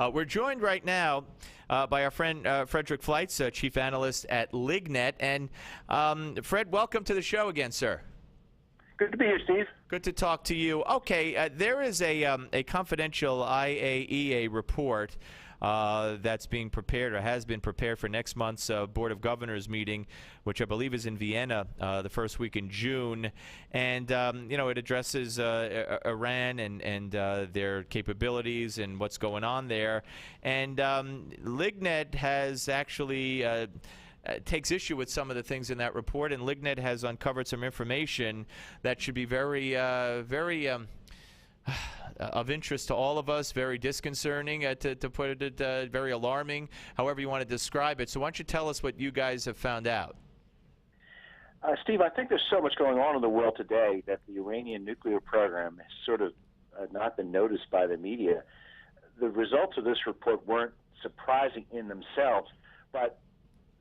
We're joined right now by our friend Frederick Fleitz, Chief Analyst at LIGNET. And Fred, welcome to the show again, sir. Good to be here, Steve. Good to talk to you. Okay, there is a confidential IAEA report that's being prepared or has been prepared for next month's Board of Governors meeting, which I believe is in Vienna the first week in June. And, you know, it addresses Iran and their capabilities and what's going on there. And LIGNET has actually takes issue with some of the things in that report, and LIGNET has uncovered some information that should be very of interest to all of us, very disconcerting, to put it, very alarming, however you want to describe it. So why don't you tell us what you guys have found out? Steve, I think there's so much going on in the world today that the Iranian nuclear program has sort of not been noticed by the media. The results of this report weren't surprising in themselves, but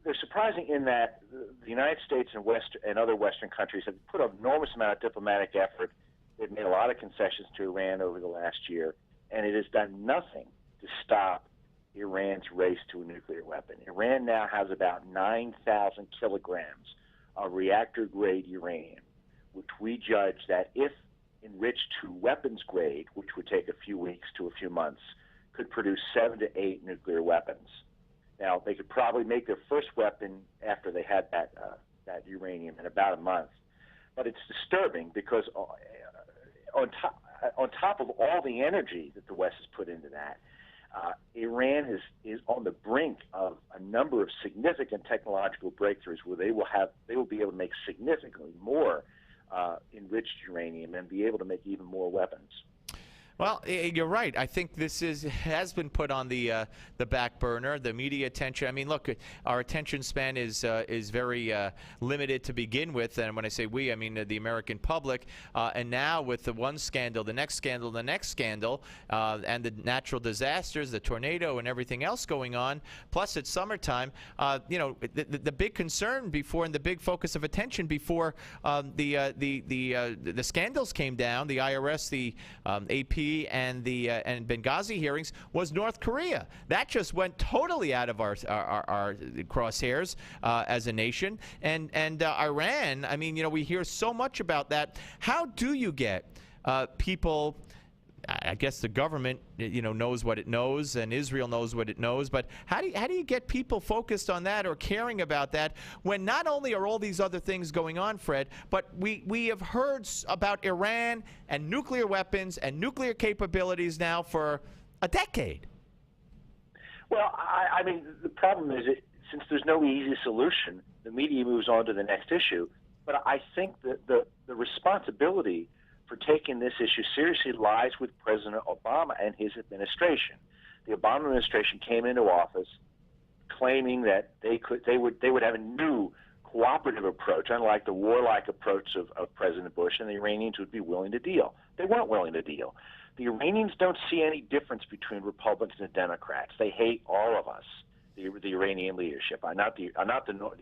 they're surprising in that the United States and other Western countries have put an enormous amount of diplomatic effort. They've made a lot of concessions to Iran over the last year, and it has done nothing to stop Iran's race to a nuclear weapon. Iran now has about 9,000 kilograms of reactor-grade uranium, which we judge that if enriched to weapons grade, which would take a few weeks to a few months, could produce 7 to 8 nuclear weapons. Now, they could probably make their first weapon after they had that uranium in about a month. But it's disturbing because on top of all the energy that the West has put into that, Iran is on the brink of a number of significant technological breakthroughs where they will be able to make significantly more enriched uranium and be able to make even more weapons. Well, you're right. I think this has been put on the back burner. The media attention. I mean, look, our attention span is very limited to begin with, and when I say we, I mean the American public. And now with the one scandal, the next scandal, the next scandal, and the natural disasters, the tornado, and everything else going on. Plus, it's summertime. You know, the big concern before and the big focus of attention before the scandals came down, the IRS, the AP. And Benghazi hearings was North Korea. That just went totally out of our crosshairs as a nation. And Iran, I mean, you know, we hear so much about that. How do you get people? I guess the government, you know, knows what it knows, and Israel knows what it knows. But how do you get people focused on that or caring about that when not only are all these other things going on, Fred, but we have heard about Iran and nuclear weapons and nuclear capabilities now for a decade? Well, I mean, the problem is since there's no easy solution, the media moves on to the next issue. But I think that the responsibility for taking this issue seriously lies with President Obama and his administration. The Obama administration came into office claiming that they would have a new cooperative approach, unlike the warlike approach of President Bush, and the Iranians would be willing to deal. They weren't willing to deal. The Iranians don't see any difference between Republicans and Democrats. They hate all of us, the Iranian leadership, not the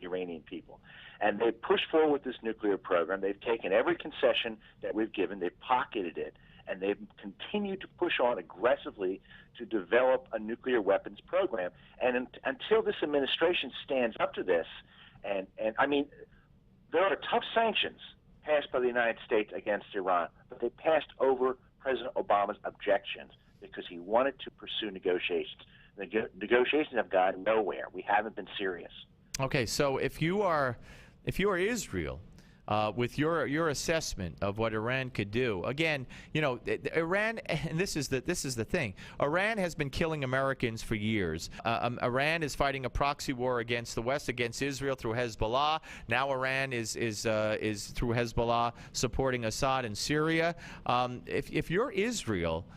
Iranian people. And they've pushed forward with this nuclear program. They've taken every concession that we've given. They've pocketed it. And they've continued to push on aggressively to develop a nuclear weapons program. And until this administration stands up to this, and I mean, there are tough sanctions passed by the United States against Iran, but they passed over President Obama's objections because he wanted to pursue negotiations. The negotiations have gone nowhere. We haven't been serious. Okay, so if you are Israel, with your assessment of what Iran could do, again, you know, Iran, and this is the thing. Iran has been killing Americans for years. Iran is fighting a proxy war against the West, against Israel through Hezbollah. Now Iran is through Hezbollah supporting Assad in Syria. If you're Israel,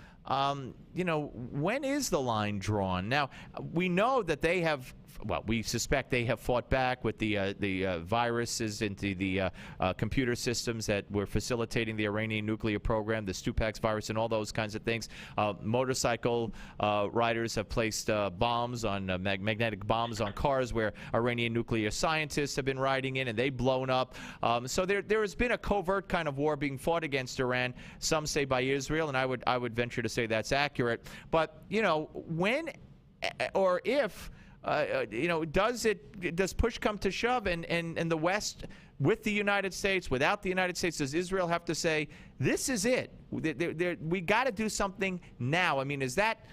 you know, when is the line drawn? Now, we know that they have well, we suspect they have fought back with the viruses into the computer systems that were facilitating the Iranian nuclear program, the Stupax virus and all those kinds of things. Motorcycle riders have placed bombs on magnetic bombs on cars where Iranian nuclear scientists have been riding in, and they've blown up. So there has been a covert kind of war being fought against Iran. Some say by Israel, and I would venture to say that's accurate. But when or if does push come to shove, and the West with the United States, without the United States, does Israel have to say, this is it? We got to do something now? I mean, is that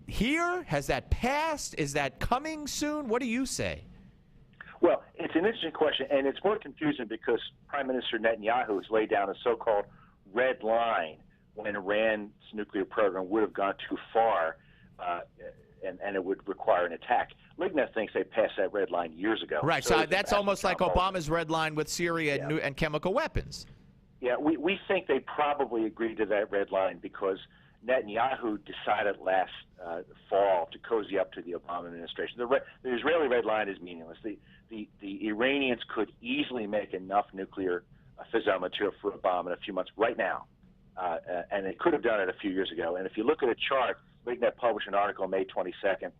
here? Has that passed? Is that coming soon? What do you say? Well, it's an interesting question, and it's more confusing because Prime Minister Netanyahu has laid down a so-called red line when Iran's nuclear program would have gone too far, and it would require an attack. LIGNET thinks they passed that red line years ago. Right, so that's almost like Obama's red line with Syria and chemical weapons. Yeah, we think they probably agreed to that red line because Netanyahu decided last fall to cozy up to the Obama administration. The Israeli red line is meaningless. The Iranians could easily make enough nuclear fissile material for Obama in a few months right now, and they could have done it a few years ago. And if you look at a chart, LIGNET published an article May 22nd.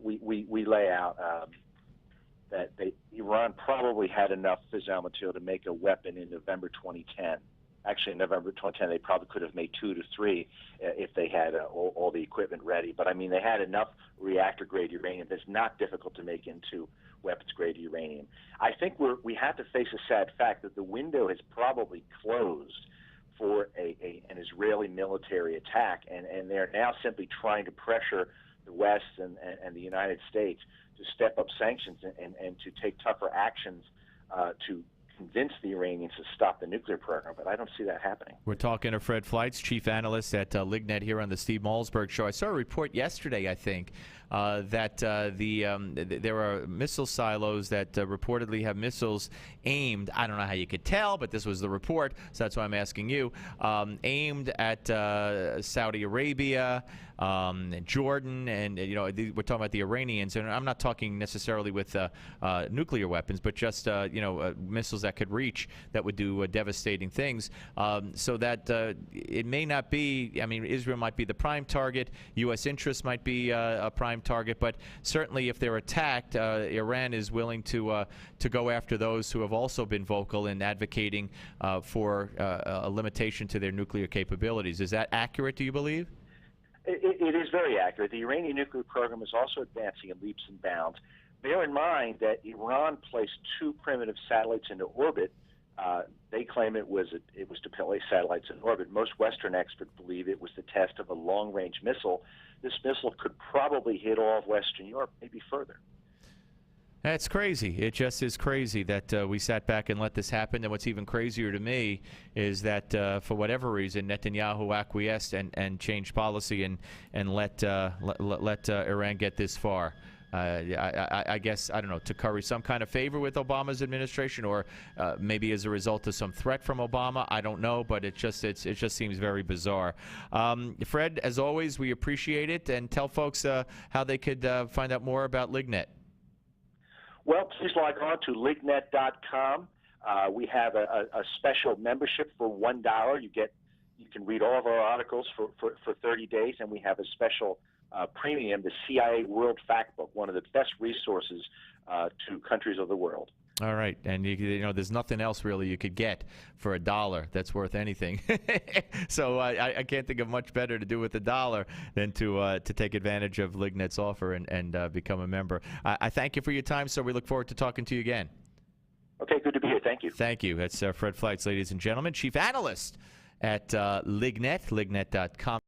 We lay out that Iran probably had enough fissile material to make a weapon in November 2010. Actually, in November 2010, they probably could have made 2 to 3 if they had all the equipment ready. But, I mean, they had enough reactor-grade uranium that's not difficult to make into weapons-grade uranium. I think we have to face a sad fact that the window has probably closed for an Israeli military attack, and they're now simply trying to pressure the West and the United States to step up sanctions and to take tougher actions to convince the Iranians to stop the nuclear program, but I don't see that happening. We're talking to Fred Fleitz, chief analyst at LIGNET here on the Steve Malzberg Show. I saw a report yesterday, I think, that there are missile silos that reportedly have missiles aimed, I don't know how you could tell, but this was the report, so that's why I'm asking you, aimed at Saudi Arabia, Jordan, and we're talking about the Iranians, and I'm not talking necessarily with nuclear weapons, but just missiles that could reach that would do devastating things. So that it may not be. I mean, Israel might be the prime target. U.S. interests might be a prime target, but certainly if they're attacked, Iran is willing to go after those who have also been vocal in advocating for a limitation to their nuclear capabilities. Is that accurate? Do you believe? It is very accurate. The Iranian nuclear program is also advancing in leaps and bounds. Bear in mind that Iran placed 2 primitive satellites into orbit. They claim it was to place satellites in orbit. Most Western experts believe it was the test of a long-range missile. This missile could probably hit all of Western Europe, maybe further. That's crazy. It just is crazy that we sat back and let this happen. And what's even crazier to me is that for whatever reason, Netanyahu acquiesced and changed policy and let Iran get this far. I guess, I don't know, to curry some kind of favor with Obama's administration, or maybe as a result of some threat from Obama. I don't know, but it just seems very bizarre. Fred, as always, we appreciate it, and tell folks how they could find out more about LIGNET. Well, please log on to lignet.com. We have a special membership for $1. You can read all of our articles for 30 days, and we have a special premium, the CIA World Factbook, one of the best resources to countries of the world. All right, and there's nothing else really you could get for $1 that's worth anything. So I can't think of much better to do with $1 than to take advantage of LIGNET's offer and become a member. I thank you for your time, so we look forward to talking to you again. Okay, good to be here. Thank you. Thank you. That's Fred Fleitz, ladies and gentlemen, chief analyst at LIGNET, lignet.com.